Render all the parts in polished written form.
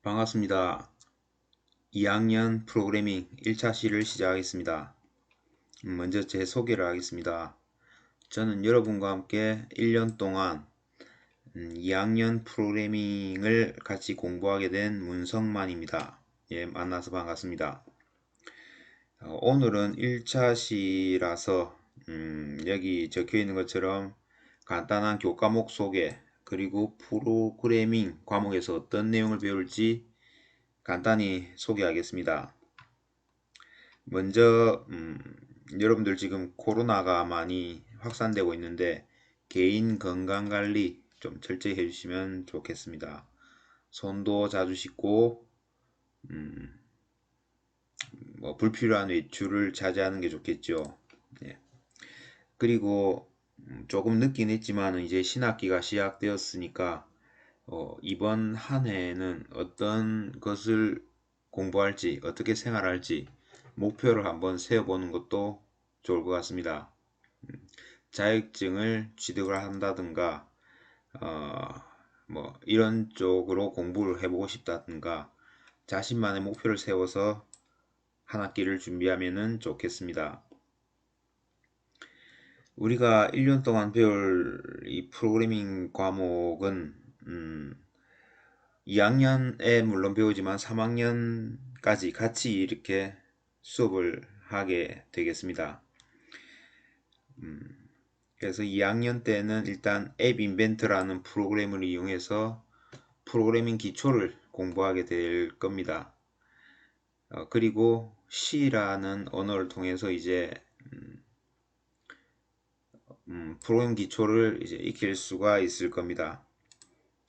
반갑습니다. 2학년 프로그래밍 1차 시를 시작하겠습니다. 먼저 제 소개를 하겠습니다. 저는 여러분과 함께 1년 동안 2학년 프로그래밍을 같이 공부하게 된 문성만입니다. 예, 만나서 반갑습니다. 오늘은 1차 시라서 여기 적혀 있는 것처럼 간단한 교과목 소개, 그리고 프로그래밍 과목에서 어떤 내용을 배울지 간단히 소개하겠습니다. 먼저 여러분들 지금 코로나가 많이 확산되고 있는데 개인 건강관리 좀 철저히 해주시면 좋겠습니다. 손도 자주 씻고 불필요한 외출을 자제하는 게 좋겠죠. 예. 그리고 조금 늦긴 했지만 이제 신학기가 시작되었으니까 이번 한 해에는 어떤 것을 공부할지, 어떻게 생활할지 목표를 한번 세워보는 것도 좋을 것 같습니다. 자격증을 취득을 한다든가, 어, 이런 쪽으로 공부를 해보고 싶다든가, 자신만의 목표를 세워서 한 학기를 준비하면 좋겠습니다. 우리가 1년 동안 배울 이 프로그래밍 과목은 2학년에 물론 배우지만 3학년까지 같이 이렇게 수업을 하게 되겠습니다. 그래서 2학년 때는 일단 앱 인벤터라는 프로그램을 이용해서 프로그래밍 기초를 공부하게 될 겁니다. 그리고 C라는 언어를 통해서 이제 프로그래밍 기초를 이제 익힐 수가 있을 겁니다.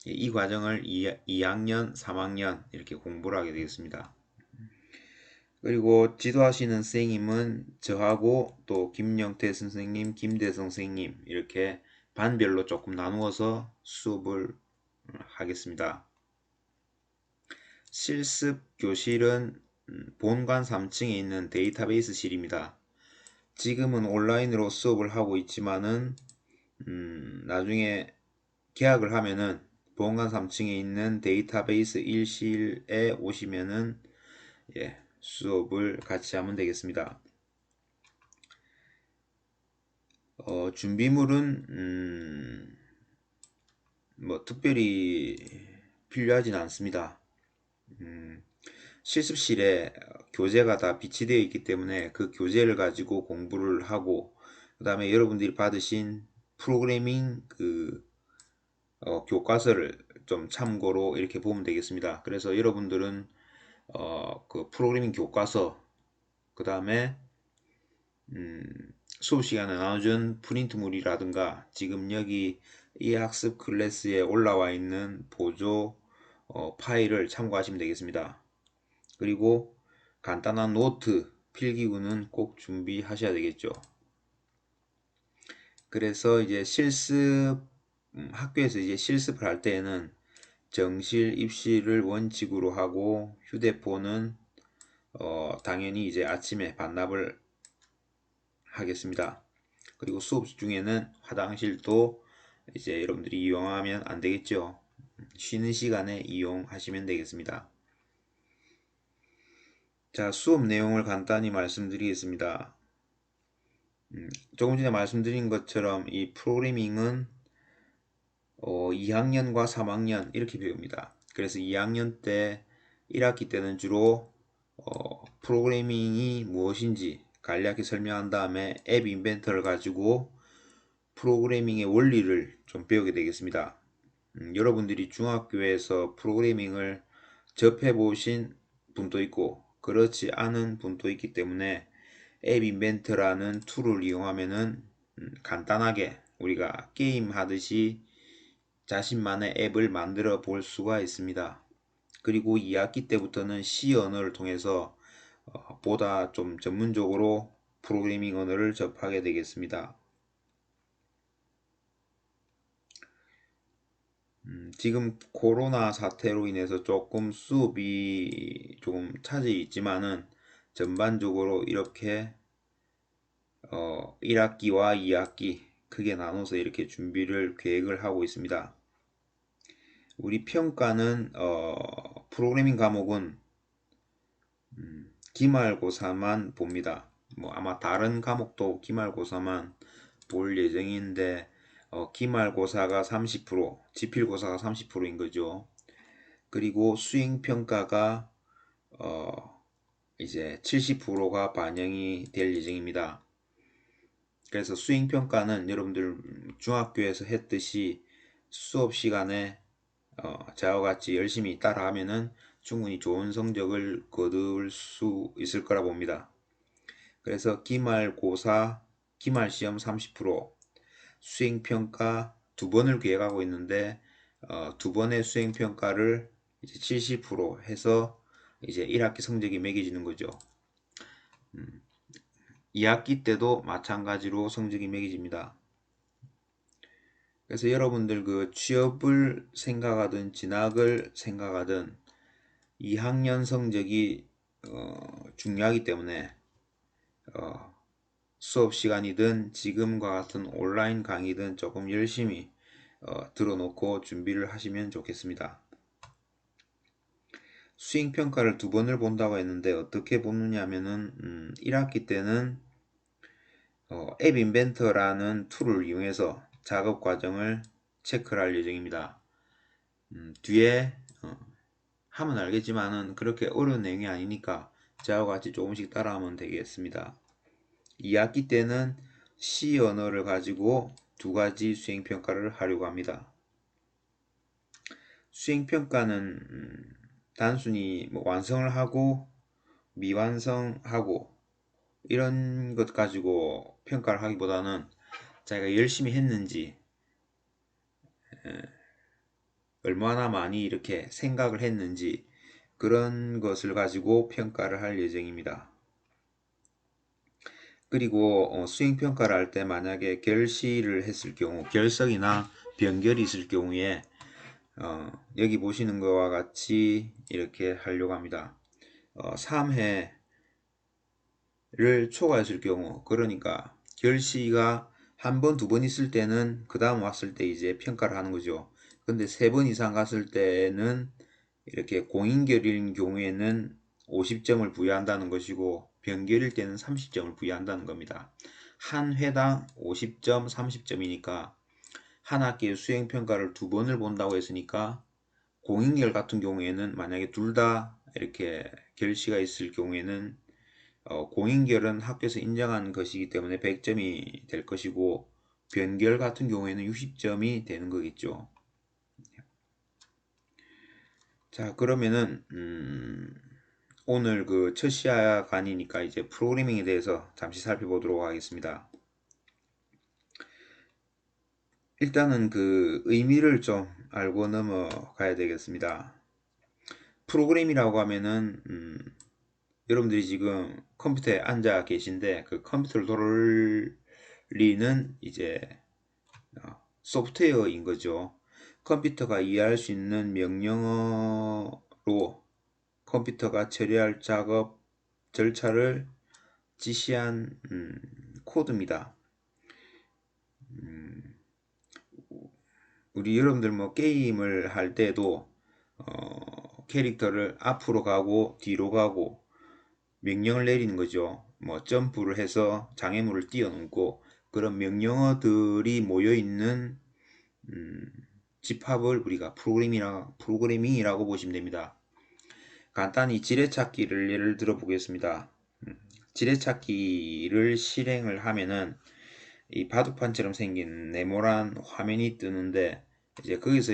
이 과정을 2학년, 3학년 이렇게 공부를 하게 되겠습니다. 그리고 지도하시는 선생님은 저하고 또 김영태 선생님, 김대성 선생님 이렇게 반별로 조금 나누어서 수업을 하겠습니다. 실습 교실은 본관 3층에 있는 데이터베이스실입니다. 지금은 온라인으로 수업을 하고 있지만은 나중에 계약을 하면은 본관 3층에 있는 데이터베이스 1실에 오시면은 수업을 같이 하면 되겠습니다. 준비물은 특별히 필요하진 않습니다. 실습실에 교재가 다 비치되어 있기 때문에 그 교재를 가지고 공부를 하고 그 다음에 여러분들이 받으신 프로그래밍 교과서를 좀 참고로 이렇게 보면 되겠습니다. 그래서 여러분들은 그 프로그래밍 교과서 그 다음에 수업 시간에 나눠준 프린트물이라든가 지금 여기 이 학습 클래스에 올라와 있는 보조 파일을 참고하시면 되겠습니다. 그리고 간단한 노트, 필기구는 꼭 준비하셔야 되겠죠. 그래서 이제 학교에서 이제 실습을 할 때에는 정실 입실을 원칙으로 하고 휴대폰은 당연히 이제 아침에 반납을 하겠습니다. 그리고 수업 중에는 화장실도 이제 여러분들이 이용하면 안 되겠죠. 쉬는 시간에 이용하시면 되겠습니다. 자, 수업 내용을 간단히 말씀드리겠습니다. 조금 전에 말씀드린 것처럼 이 프로그래밍은 2학년과 3학년 이렇게 배웁니다. 그래서 2학년 때 1학기 때는 주로 프로그래밍이 무엇인지 간략히 설명한 다음에 앱 인벤터를 가지고 프로그래밍의 원리를 좀 배우게 되겠습니다. 여러분들이 중학교에서 프로그래밍을 접해 보신 분도 있고 그렇지 않은 분도 있기 때문에 앱 인벤터라는 툴을 이용하면은 간단하게 우리가 게임 하듯이 자신만의 앱을 만들어 볼 수가 있습니다. 그리고 2학기 때부터는 C 언어를 통해서 보다 좀 전문적으로 프로그래밍 언어를 접하게 되겠습니다. 지금 코로나 사태로 인해서 조금 수업이 조금 차질이 있지만은 전반적으로 이렇게 1학기와 2학기 크게 나눠서 이렇게 준비를 계획을 하고 있습니다. 우리 평가는 프로그래밍 과목은 기말고사만 봅니다. 뭐 아마 다른 과목도 기말고사만 볼 예정인데 기말고사가 30%, 지필고사가 30%인 거죠. 그리고 수행평가가 이제 70%가 반영이 될 예정입니다. 그래서 수행평가는 여러분들 중학교에서 했듯이 수업 시간에 저와 같이 열심히 따라하면은 충분히 좋은 성적을 거둘 수 있을 거라 봅니다. 그래서 기말고사, 기말시험 30%, 수행평가 두 번을 계획하고 있는데 두 번의 수행평가를 이제 70% 해서 이제 1학기 성적이 매겨지는 거죠. 2학기 때도 마찬가지로 성적이 매겨집니다. 그래서 여러분들 그 취업을 생각하든 진학을 생각하든 2학년 성적이 중요하기 때문에 수업 시간이든 지금과 같은 온라인 강의든 조금 열심히 들어놓고 준비를 하시면 좋겠습니다. 수행평가를 두 번을 본다고 했는데 어떻게 보느냐 하면은 1학기 때는 앱 인벤터라는 툴을 이용해서 작업 과정을 체크를 할 예정입니다. 뒤에 하면 알겠지만은 그렇게 어려운 내용이 아니니까 저와 같이 조금씩 따라하면 되겠습니다. 2학기 때는 C 언어를 가지고 두 가지 수행평가를 하려고 합니다. 수행평가는 단순히 뭐 완성을 하고 미완성하고 이런 것 가지고 평가를 하기보다는 자기가 열심히 했는지 얼마나 많이 이렇게 생각을 했는지 그런 것을 가지고 평가를 할 예정입니다. 그리고 수행평가를 할 때 만약에 결실을 했을 경우 결석이나 변결이 있을 경우에 여기 보시는 것과 같이 이렇게 하려고 합니다. 3회를 초과했을 경우 그러니까 결시가 한 번, 두 번 있을 때는 그 다음 왔을 때 이제 평가를 하는 거죠. 근데 3번 이상 갔을 때는 이렇게 공인결인 경우에는 50점을 부여한다는 것이고 변결일 때는 30점을 부여한다는 겁니다. 한 회당 50점, 30점이니까 한 학기의 수행평가를 두 번을 본다고 했으니까 공인결 같은 경우에는 만약에 둘 다 이렇게 결시가 있을 경우에는 공인결은 학교에서 인정한 것이기 때문에 100점이 될 것이고 변결 같은 경우에는 60점이 되는 거겠죠. 자, 그러면은 오늘 그 첫 시간이니까 이제 프로그래밍에 대해서 잠시 살펴보도록 하겠습니다. 일단은 그 의미를 좀 알고 넘어가야 되겠습니다. 프로그램이라고 하면은 여러분들이 지금 컴퓨터에 앉아 계신데 그 컴퓨터를 돌리는 이제 소프트웨어인 거죠. 컴퓨터가 이해할 수 있는 명령어로 컴퓨터가 처리할 작업 절차를 지시한 코드입니다. 우리 여러분들 뭐 게임을 할 때도 캐릭터를 앞으로 가고 뒤로 가고 명령을 내리는 거죠. 뭐 점프를 해서 장애물을 뛰어넘고 그런 명령어들이 모여 있는 집합을 우리가 프로그래밍이라고 보시면 됩니다. 간단히 지뢰찾기를 예를 들어 보겠습니다. 지뢰찾기를 실행을 하면은 이 바둑판처럼 생긴 네모란 화면이 뜨는데 이제 거기서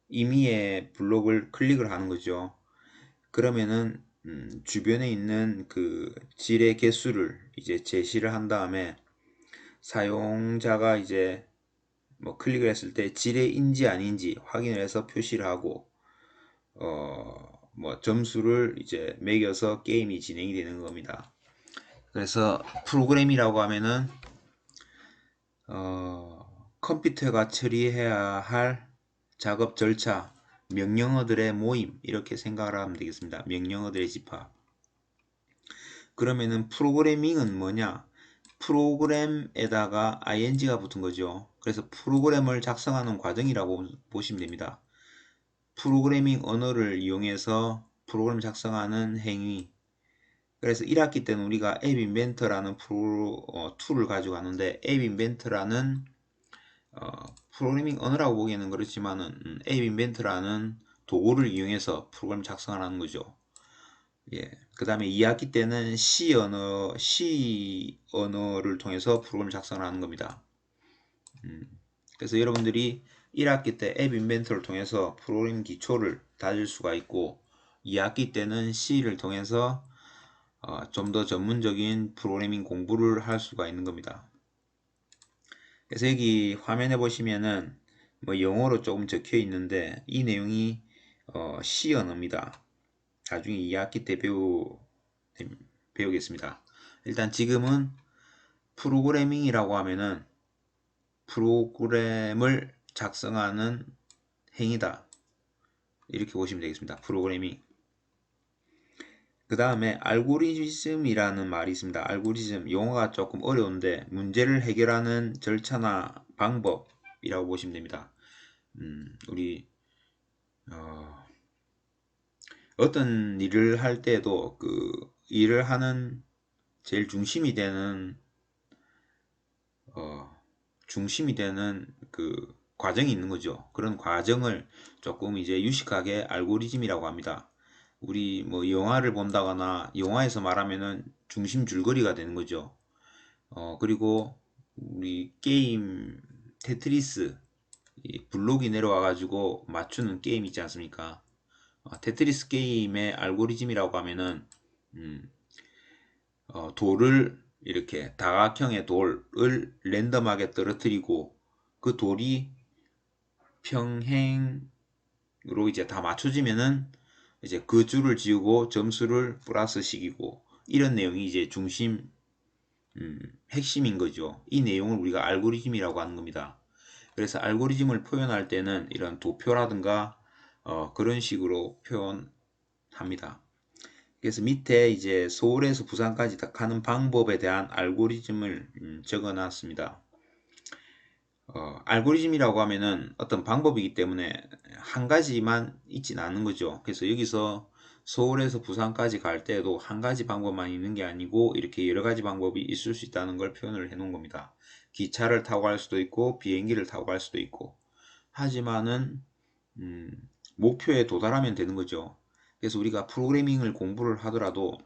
임의의 블록을 클릭을 하는 거죠. 그러면은 주변에 있는 그 지뢰 개수를 이제 제시를 한 다음에 사용자가 이제 뭐 클릭을 했을 때 지뢰인지 아닌지 확인을 해서 표시를 하고 뭐 점수를 이제 매겨서 게임이 진행이 되는 겁니다. 그래서 프로그램이라고 하면은 컴퓨터가 처리해야 할 작업 절차, 명령어들의 모임 이렇게 생각을 하면 되겠습니다. 명령어들의 집합. 그러면은 프로그래밍은 뭐냐? 프로그램에다가 ing가 붙은 거죠. 그래서 프로그램을 작성하는 과정이라고 보시면 됩니다. 프로그래밍 언어를 이용해서 프로그램 작성하는 행위. 그래서 1학기 때는 우리가 앱 인벤터라는 툴을 가지고 가는데, 앱 인벤터라는 프로그래밍 언어라고 보기에는 그렇지만은 앱 인벤터라는 도구를 이용해서 프로그램 작성을 하는 거죠. 예. 그 다음에 2학기 때는 C 언어를 통해서 프로그램 작성을 하는 겁니다. 그래서 여러분들이 1학기 때 앱 인벤터를 통해서 프로그래밍 기초를 다질 수가 있고, 2학기 때는 C를 통해서 좀 더 전문적인 프로그래밍 공부를 할 수가 있는 겁니다. 그래서 여기 화면에 보시면은 뭐 영어로 조금 적혀 있는데, 이 내용이 C 언어입니다. 나중에 2학기 때 배우겠습니다. 일단 지금은 프로그래밍이라고 하면은 프로그램을 작성하는 행위다, 이렇게 보시면 되겠습니다. 프로그래밍. 그 다음에 알고리즘이라는 말이 있습니다. 알고리즘, 용어가 조금 어려운데 문제를 해결하는 절차나 방법이라고 보시면 됩니다. 우리 어떤 일을 할 때도 그 일을 하는 제일 중심이 되는 그 과정이 있는 거죠. 그런 과정을 조금 이제 유식하게 알고리즘이라고 합니다. 우리 뭐 영화를 본다거나 영화에서 말하면은 중심 줄거리가 되는 거죠. 그리고 우리 게임 테트리스, 블록이 내려와 가지고 맞추는 게임 있지 않습니까? 테트리스 게임의 알고리즘이라고 하면은 돌을 이렇게 다각형의 돌을 랜덤하게 떨어뜨리고, 그 돌이 평행으로 이제 다 맞춰지면은 이제 그 줄을 지우고 점수를 플러스 시키고, 이런 내용이 이제 중심 핵심인 거죠. 이 내용을 우리가 알고리즘이라고 하는 겁니다. 그래서 알고리즘을 표현할 때는 이런 도표라든가 그런 식으로 표현합니다. 그래서 밑에 이제 서울에서 부산까지 딱 가는 방법에 대한 알고리즘을 적어 놨습니다. 알고리즘이라고 하면은 어떤 방법이기 때문에 한 가지만 있진 않은 거죠. 그래서 여기서 서울에서 부산까지 갈 때도 한 가지 방법만 있는 게 아니고 이렇게 여러 가지 방법이 있을 수 있다는 걸 표현을 해 놓은 겁니다. 기차를 타고 갈 수도 있고 비행기를 타고 갈 수도 있고, 하지만은 목표에 도달하면 되는 거죠. 그래서 우리가 프로그래밍을 공부를 하더라도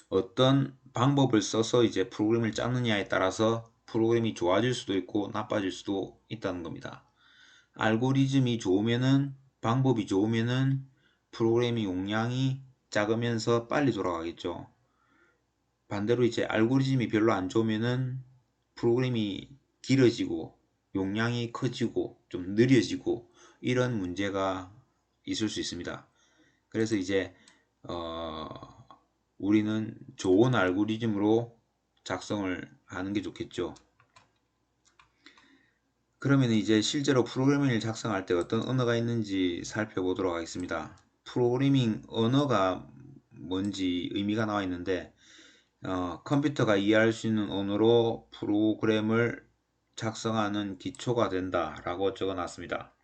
어떤 방법을 써서 이제 프로그램을 짜느냐에 따라서 프로그램이 좋아질 수도 있고 나빠질 수도 있다는 겁니다. 알고리즘이 좋으면은, 방법이 좋으면은 프로그램이 용량이 작으면서 빨리 돌아가겠죠. 반대로 이제 알고리즘이 별로 안 좋으면은 프로그램이 길어지고 용량이 커지고 좀 느려지고 이런 문제가 있을 수 있습니다. 그래서 이제 어, 우리는 좋은 알고리즘으로 작성을 하는 게 좋겠죠. 그러면 이제 실제로 프로그래밍을 작성할 때 어떤 언어가 있는지 살펴보도록 하겠습니다. 프로그래밍 언어가 뭔지 의미가 나와 있는데, 컴퓨터가 이해할 수 있는 언어로 프로그램을 작성하는 기초가 된다 라고 적어 놨습니다.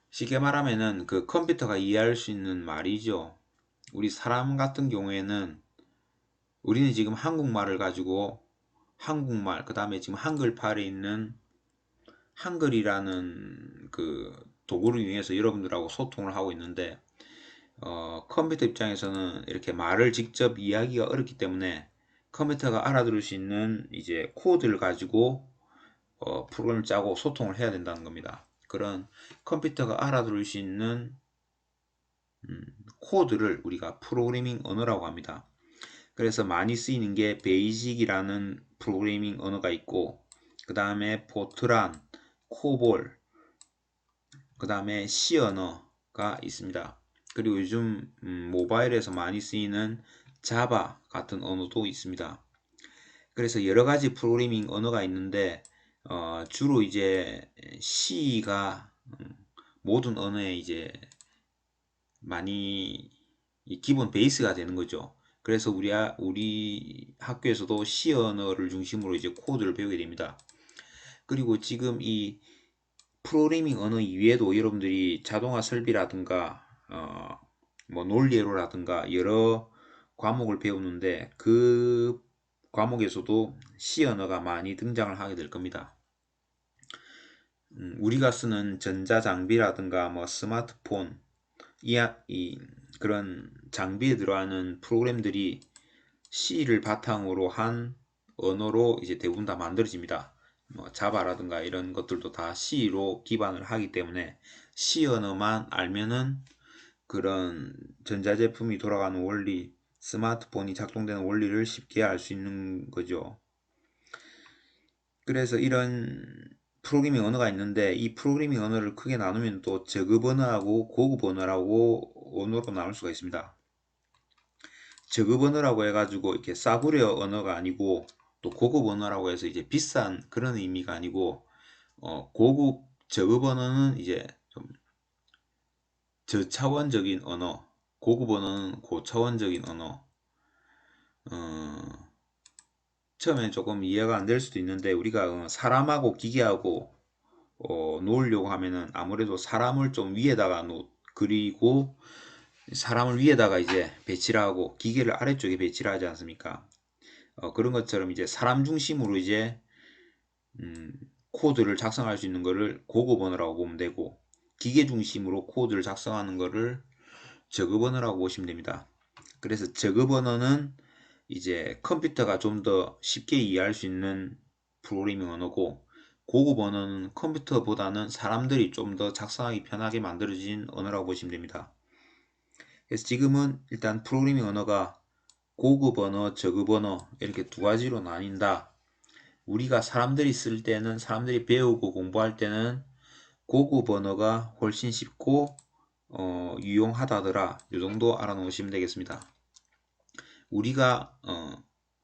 쉽게 말하면은 그 컴퓨터가 이해할 수 있는 말이죠. 우리 사람 같은 경우에는 우리는 지금 한국말을 가지고 한국말, 그 다음에 지금 한글판에 있는 한글이라는 그 도구를 이용해서 여러분들하고 소통을 하고 있는데, 컴퓨터 입장에서는 이렇게 말을 직접 이해하기가 어렵기 때문에 컴퓨터가 알아들을 수 있는 이제 코드를 가지고 프로그램을 짜고 소통을 해야 된다는 겁니다. 그런 컴퓨터가 알아들을 수 있는 코드를 우리가 프로그래밍 언어라고 합니다. 그래서 많이 쓰이는 게 베이직이라는 프로그래밍 언어가 있고, 그 다음에 포트란, 코볼, 그 다음에 C 언어가 있습니다. 그리고 요즘 모바일에서 많이 쓰이는 자바 같은 언어도 있습니다. 그래서 여러 가지 프로그래밍 언어가 있는데 주로 이제 C가 모든 언어에 이제 많이 기본 베이스가 되는 거죠. 그래서 우리 학교에서도 C 언어를 중심으로 이제 코드를 배우게 됩니다. 그리고 지금 이 프로그래밍 언어 이외에도 여러분들이 자동화 설비라든가 뭐 논리회로라든가 여러 과목을 배우는데 그 과목에서도 C 언어가 많이 등장을 하게 될 겁니다. 우리가 쓰는 전자장비라든가 뭐 스마트폰 그런 장비에 들어가는 프로그램들이 C를 바탕으로 한 언어로 이제 대부분 다 만들어집니다. 뭐 자바라든가 이런 것들도 다 C로 기반을 하기 때문에 C 언어만 알면은 그런 전자제품이 돌아가는 원리, 스마트폰이 작동되는 원리를 쉽게 알 수 있는 거죠. 그래서 이런 프로그래밍 언어가 있는데 이 프로그래밍 언어를 크게 나누면 또 저급 언어하고 고급 언어라고 언어로 나눌 수가 있습니다. 저급 언어라고 해가지고 이렇게 싸구려 언어가 아니고 또 고급 언어라고 해서 이제 비싼 그런 의미가 아니고 고급 저급 언어는 이제 좀 저차원적인 언어, 고급 언어는 고차원적인 언어. 처음엔 조금 이해가 안 될 수도 있는데 우리가 사람하고 기계하고 놓으려고 하면은 아무래도 사람을 좀 위에다가 그리고 사람을 위에다가 이제 배치를 하고 기계를 아래쪽에 배치를 하지 않습니까? 그런 것처럼 이제 사람 중심으로 이제 코드를 작성할 수 있는 거를 고급 언어라고 보면 되고 기계 중심으로 코드를 작성하는 거를 저급 언어라고 보시면 됩니다. 그래서 저급 언어는 이제 컴퓨터가 좀 더 쉽게 이해할 수 있는 프로그래밍 언어고 고급 언어는 컴퓨터보다는 사람들이 좀 더 작성하기 편하게 만들어진 언어라고 보시면 됩니다. 그래서 지금은 일단 프로그래밍 언어가 고급 언어, 저급 언어 이렇게 두 가지로 나뉜다. 우리가 사람들이 쓸 때는 사람들이 배우고 공부할 때는 고급 언어가 훨씬 쉽고 유용하다더라. 이 정도 알아놓으시면 되겠습니다. 우리가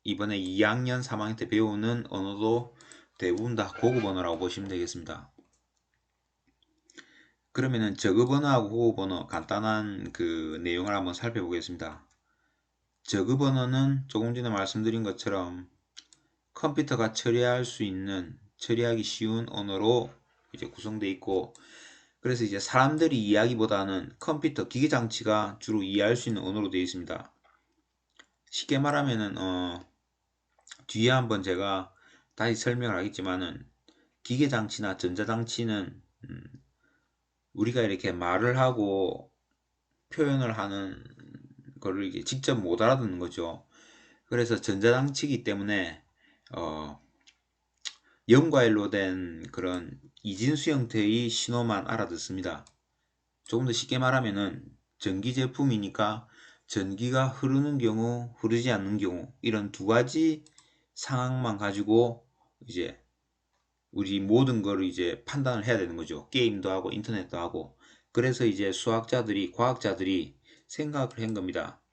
이번에 2학년, 3학년 때 배우는 언어도 대부분 다 고급 언어라고 보시면 되겠습니다. 그러면은 저급 언어하고 고급 언어 간단한 그 내용을 한번 살펴보겠습니다. 저급 언어는 조금 전에 말씀드린 것처럼 컴퓨터가 처리할 수 있는 처리하기 쉬운 언어로 이제 구성되어 있고 그래서 이제 사람들이 이해하기보다는 컴퓨터 기계 장치가 주로 이해할 수 있는 언어로 되어 있습니다. 쉽게 말하면은 뒤에 한번 제가 다시 설명을 하겠지만은 기계 장치나 전자 장치는 우리가 이렇게 말을 하고 표현을 하는 거를 이게 직접 못 알아듣는 거죠. 그래서 전자장치이기 때문에 0과 1로 된 그런 이진수 형태의 신호만 알아듣습니다. 조금 더 쉽게 말하면은 전기 제품이니까 전기가 흐르는 경우, 흐르지 않는 경우 이런 두 가지 상황만 가지고 이제 우리 모든 거를 이제 판단을 해야 되는 거죠. 게임도 하고 인터넷도 하고. 그래서 이제 수학자들이, 과학자들이 생각을 한 겁니다.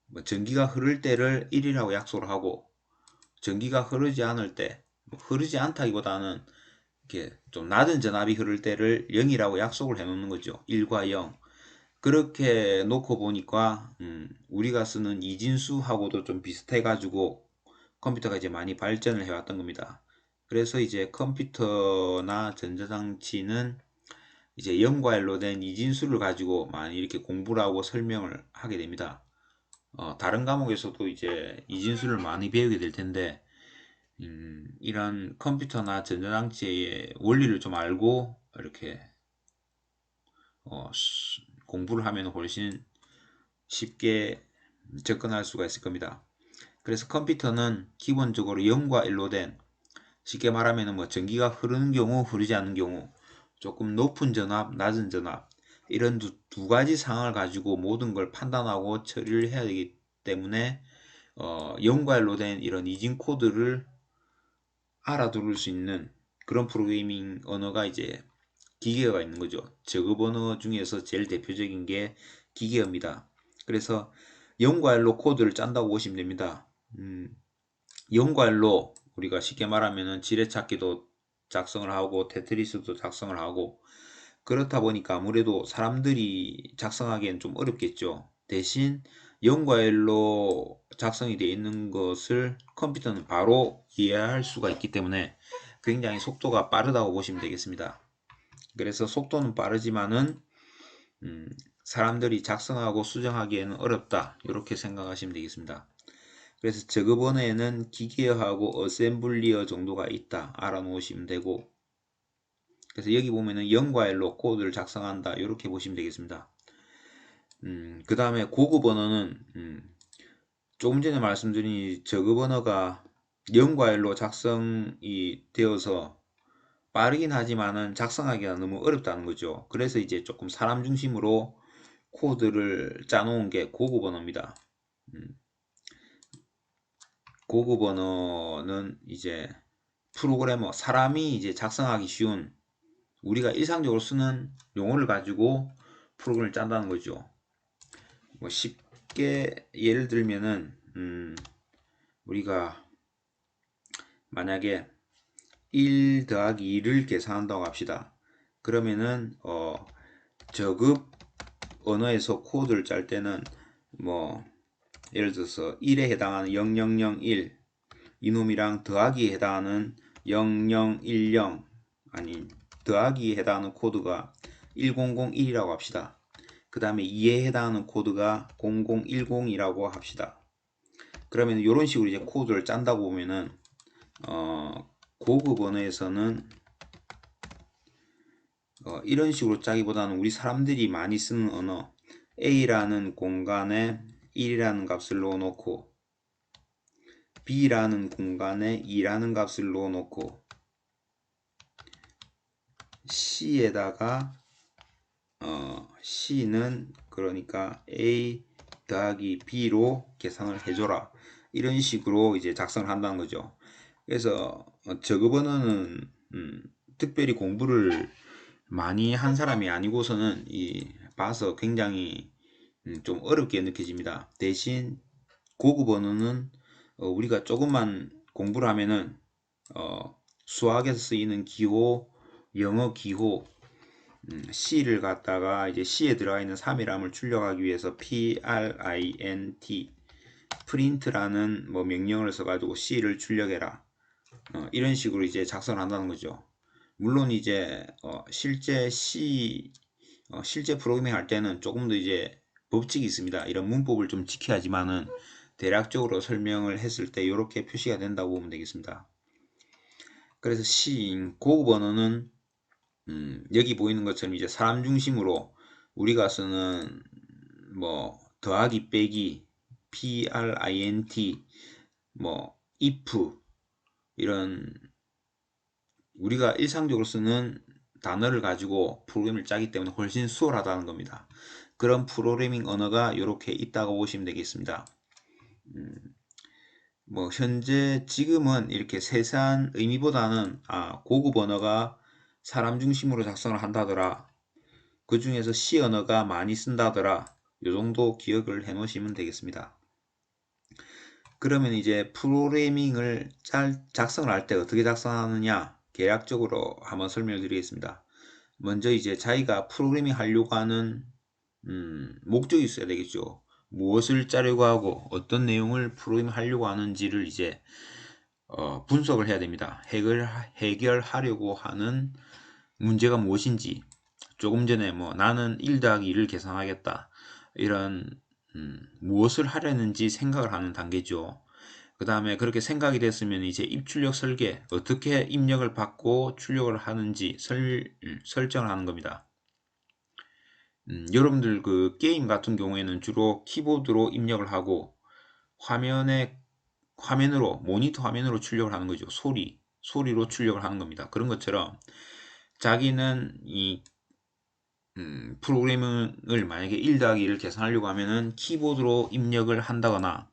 뭐 전기가 흐를 때를 1이라고 약속을 하고 전기가 흐르지 않을 때, 흐르지 않다기보다는 이렇게 좀 낮은 전압이 흐를 때를 0이라고 약속을 해 놓는 거죠. 1과 0. 그렇게 놓고 보니까 우리가 쓰는 이진수하고도 좀 비슷해 가지고 컴퓨터가 이제 많이 발전을 해왔던 겁니다. 그래서 이제 컴퓨터나 전자장치는 이제 0과 1로 된 이진수를 가지고 많이 이렇게 공부를 하고 설명을 하게 됩니다. 다른 과목에서도 이제 이진수를 많이 배우게 될 텐데 이런 컴퓨터나 전자장치의 원리를 좀 알고 이렇게 공부를 하면 훨씬 쉽게 접근할 수가 있을 겁니다. 그래서 컴퓨터는 기본적으로 0과 1로 된 쉽게 말하면 뭐 전기가 흐르는 경우 흐르지 않는 경우 조금 높은 전압 낮은 전압 이런 두 가지 상황을 가지고 모든 걸 판단하고 처리를 해야 되기 때문에 0과 1로 된 이런 이진 코드를 알아들을 수 있는 그런 프로그래밍 언어가 이제 기계어가 있는 거죠. 저급 언어 중에서 제일 대표적인 게 기계어입니다. 그래서 0과 1로 코드를 짠다고 보시면 됩니다. 0과 1로 우리가 쉽게 말하면 지뢰찾기도 작성을 하고 테트리스도 작성을 하고 그렇다 보니까 아무래도 사람들이 작성하기엔 좀 어렵겠죠. 대신 0과 1로 작성이 되어 있는 것을 컴퓨터는 바로 이해할 수가 있기 때문에 굉장히 속도가 빠르다고 보시면 되겠습니다. 그래서 속도는 빠르지만은 사람들이 작성하고 수정하기에는 어렵다, 이렇게 생각하시면 되겠습니다. 그래서 저급 언어에는 기계어하고 어셈블리어 정도가 있다 알아놓으시면 되고, 그래서 여기 보면은 0과 1로 코드를 작성한다, 이렇게 보시면 되겠습니다. 그 다음에 고급 언어는 조금 전에 말씀드린 저급 언어가 0과 1로 작성이 되어서 빠르긴 하지만은 작성하기가 너무 어렵다는 거죠. 그래서 이제 조금 사람 중심으로 코드를 짜놓은 게 고급 언어입니다. 고급 언어는 이제 프로그래머, 사람이 이제 작성하기 쉬운, 우리가 일상적으로 쓰는 용어를 가지고 프로그램을 짠다는 거죠. 뭐 쉽게 예를 들면은 우리가 만약에 1 더하기 2를 계산한다고 합시다. 그러면은 저급 언어에서 코드를 짤 때는 뭐 예를 들어서 1에 해당하는 0001 이놈이랑 더하기에 해당하는 0010, 아니 더하기에 해당하는 코드가 1001이라고 합시다. 그 다음에 2에 해당하는 코드가 0010이라고 합시다. 그러면 이런 식으로 이제 코드를 짠다고 보면은 고급 언어에서는 이런 식으로 짜기보다는 우리 사람들이 많이 쓰는 언어, A라는 공간에 1이라는 값을 넣어놓고 B라는 공간에 2라는 값을 넣어놓고 C에다가 C는 그러니까 A 더하기 B로 계산을 해줘라, 이런 식으로 이제 작성을 한다는 거죠. 그래서 저급 언어는 특별히 공부를 많이 한 사람이 아니고서는 봐서 굉장히 좀 어렵게 느껴집니다. 대신 고급 언어는 우리가 조금만 공부를 하면은 수학에서 쓰이는 기호, 영어 기호, C를 갖다가 이제 C에 들어가 있는 3이람을 출력하기 위해서 print, print라는 뭐 명령을 써가지고 C를 출력해라, 이런 식으로 이제 작성을 한다는 거죠. 물론 이제 실제 실제 프로그래밍 할 때는 조금 더 이제 법칙이 있습니다. 이런 문법을 좀 지켜야지만은 대략적으로 설명을 했을 때 이렇게 표시가 된다고 보면 되겠습니다. 그래서 고급 언어는 여기 보이는 것처럼 이제 사람 중심으로 우리가 쓰는 뭐 더하기 빼기, print, 뭐 if, 이런 우리가 일상적으로 쓰는 단어를 가지고 프로그램을 짜기 때문에 훨씬 수월하다는 겁니다. 그런 프로그래밍 언어가 이렇게 있다고 보시면 되겠습니다. 뭐 현재 지금은 이렇게 세세한 의미보다는 고급 언어가 사람 중심으로 작성을 한다더라, 그 중에서 C 언어가 많이 쓴다더라, 요 정도 기억을 해 놓으시면 되겠습니다. 그러면 이제 프로그래밍을 작성을 할 때 어떻게 작성하느냐, 계략적으로 한번 설명을 드리겠습니다. 먼저 이제 자기가 프로그래밍 하려고 하는 목적이 있어야 되겠죠. 무엇을 짜려고 하고 어떤 내용을 프로그래밍 하려고 하는지를 이제 분석을 해야 됩니다. 해결하려고 하는 문제가 무엇인지, 조금 전에 뭐 나는 1 더하기 2를 계산하겠다, 이런 무엇을 하려는지 생각을 하는 단계죠. 그 다음에 그렇게 생각이 됐으면 이제 입출력 설계, 어떻게 입력을 받고 출력을 하는지 설정을 하는 겁니다. 여러분들 그 게임 같은 경우에는 주로 키보드로 입력을 하고 화면으로, 모니터 화면으로 출력을 하는 거죠. 소리로 출력을 하는 겁니다. 그런 것처럼 자기는 이 프로그래밍을 만약에 1 더하기 1을 계산하려고 하면은 키보드로 입력을 한다거나,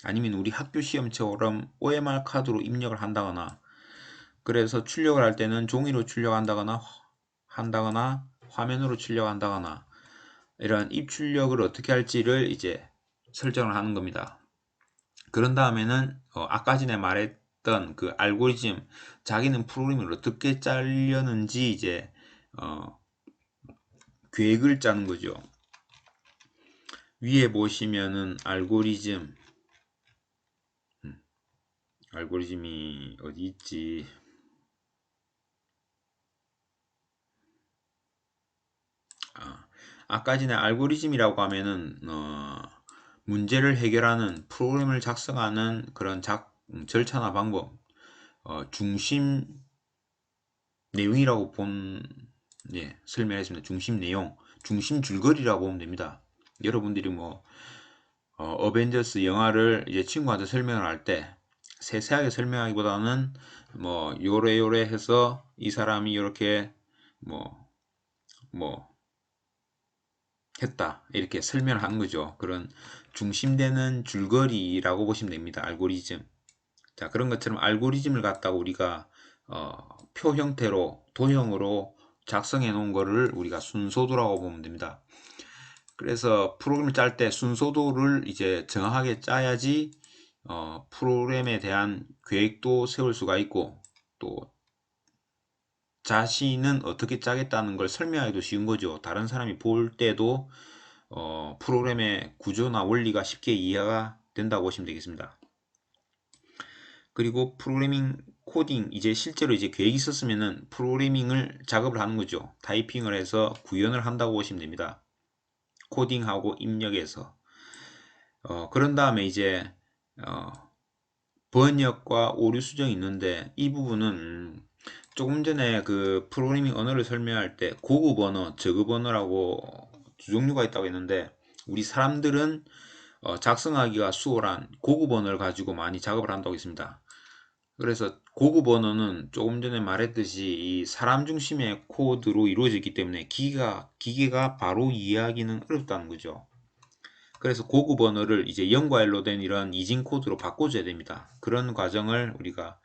아니면 우리 학교 시험처럼 OMR 카드로 입력을 한다거나, 그래서 출력을 할 때는 종이로 출력한다거나 화면으로 출력한다거나, 이런 입출력을 어떻게 할지를 이제 설정을 하는 겁니다. 그런 다음에는 아까 전에 말했던 그 알고리즘, 자기는 프로그램을 어떻게 짜려는지 이제 계획을 짜는 거죠. 위에 보시면은 알고리즘이 어디 있지? 아까 전에 알고리즘이라고 하면은 문제를 해결하는 프로그램을 작성하는 그런 절차나 방법, 중심 내용이라고 설명했습니다. 중심 내용, 중심 줄거리라고 보면 됩니다. 여러분들이 뭐 어벤져스 영화를 이제 친구한테 설명을 할 때 세세하게 설명하기보다는 뭐 요래 해서 이 사람이 이렇게 뭐 했다 이렇게 설명을 하는 거죠. 그런 중심되는 줄거리라고 보시면 됩니다. 알고리즘. 자, 그런 것처럼 알고리즘을 갖다가 우리가 표 형태로 도형으로 작성해 놓은 거를 우리가 순서도라고 보면 됩니다. 그래서 프로그램을 짤 때 순서도를 이제 정확하게 짜야지 프로그램에 대한 계획도 세울 수가 있고 또 자신은 어떻게 짜겠다는 걸 설명하기도 쉬운 거죠. 다른 사람이 볼 때도 프로그램의 구조나 원리가 쉽게 이해가 된다고 보시면 되겠습니다. 그리고 프로그래밍 코딩 이제 실제로 이제 계획이 있었으면은 프로그래밍을 작업을 하는 거죠. 타이핑을 해서 구현을 한다고 보시면 됩니다. 코딩하고 입력해서 그런 다음에 이제 번역과 오류 수정이 있는데 이 부분은 조금 전에 그 프로그래밍 언어를 설명할 때 고급 언어, 저급 언어라고 두 종류가 있다고 했는데 우리 사람들은 작성하기가 수월한 고급 언어를 가지고 많이 작업을 한다고 했습니다. 그래서 고급 언어는 조금 전에 말했듯이 이 사람 중심의 코드로 이루어졌기 때문에 기계가 바로 이해하기는 어렵다는 거죠. 그래서 고급 언어를 이제 0과 1로 된 이런 이진 코드로 바꿔줘야 됩니다. 그런 과정을 우리가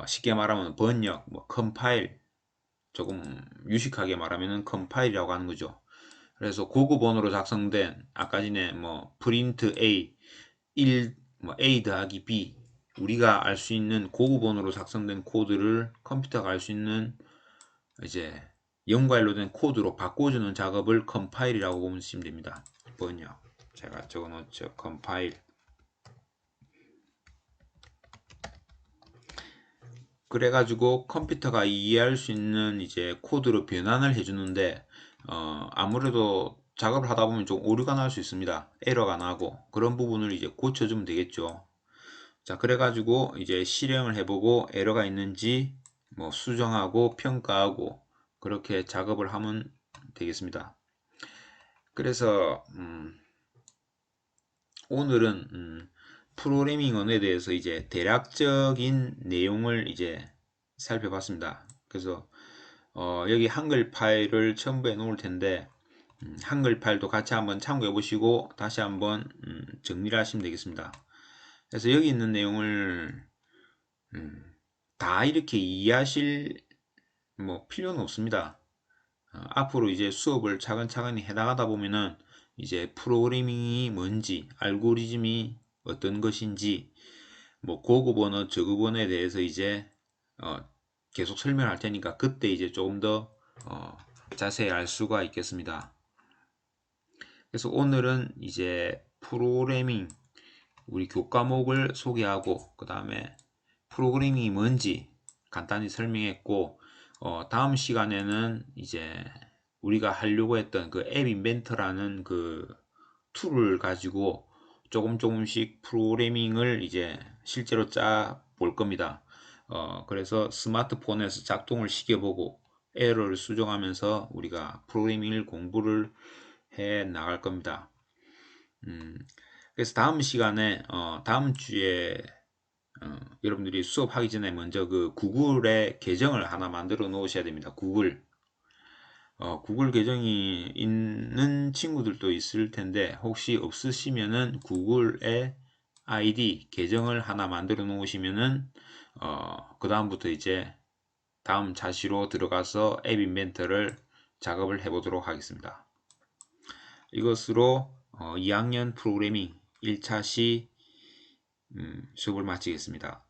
쉽게 말하면 번역, 뭐 컴파일, 조금 유식하게 말하면 컴파일이라고 하는 거죠. 그래서 고급 언어로 작성된 아까 전에 뭐 프린트 A, 1, 뭐 A 더하기 B 우리가 알 수 있는 고급 언어로 작성된 코드를 컴퓨터가 알 수 있는 이제 0과 1로 된 코드로 바꿔주는 작업을 컴파일이라고 보시면 됩니다. 번역 제가 적어놓죠. 컴파일. 그래가지고 컴퓨터가 이해할 수 있는 이제 코드로 변환을 해주는데 아무래도 작업을 하다 보면 좀 오류가 날 수 있습니다. 에러가 나고 그런 부분을 이제 고쳐주면 되겠죠. 자, 그래가지고 이제 실행을 해보고 에러가 있는지 뭐 수정하고 평가하고 그렇게 작업을 하면 되겠습니다. 그래서 오늘은 프로그래밍 언어에 대해서 이제 대략적인 내용을 이제 살펴봤습니다. 그래서 여기 한글 파일을 첨부해 놓을 텐데 한글 파일도 같이 한번 참고해 보시고 다시 한번 정리를 하시면 되겠습니다. 그래서 여기 있는 내용을 다 이렇게 이해하실 뭐 필요는 없습니다. 앞으로 이제 수업을 차근차근히 해나가다 보면은 이제 프로그래밍이 뭔지, 알고리즘이 어떤 것인지, 뭐 고급 언어, 저급 언어에 대해서 이제 계속 설명할 테니까 그때 이제 조금 더 자세히 알 수가 있겠습니다. 그래서 오늘은 이제 프로그래밍 우리 교과목을 소개하고 그 다음에 프로그래밍이 뭔지 간단히 설명했고 다음 시간에는 이제 우리가 하려고 했던 그 앱 인벤터라는 그 툴을 가지고 조금씩 프로그래밍을 이제 실제로 짜 볼 겁니다. 그래서 스마트폰에서 작동을 시켜보고 에러를 수정하면서 우리가 프로그래밍을 공부를 해 나갈 겁니다. 그래서 다음 시간에 다음 주에 여러분들이 수업하기 전에 먼저 그 구글에 계정을 하나 만들어 놓으셔야 됩니다. 구글 계정이 있는 친구들도 있을 텐데 혹시 없으시면은 구글에 아이디 계정을 하나 만들어 놓으시면은 그 다음부터 이제 다음 자시로 들어가서 앱 인벤터를 작업을 해 보도록 하겠습니다. 이것으로 2학년 프로그래밍 1차 시 수업을 마치겠습니다.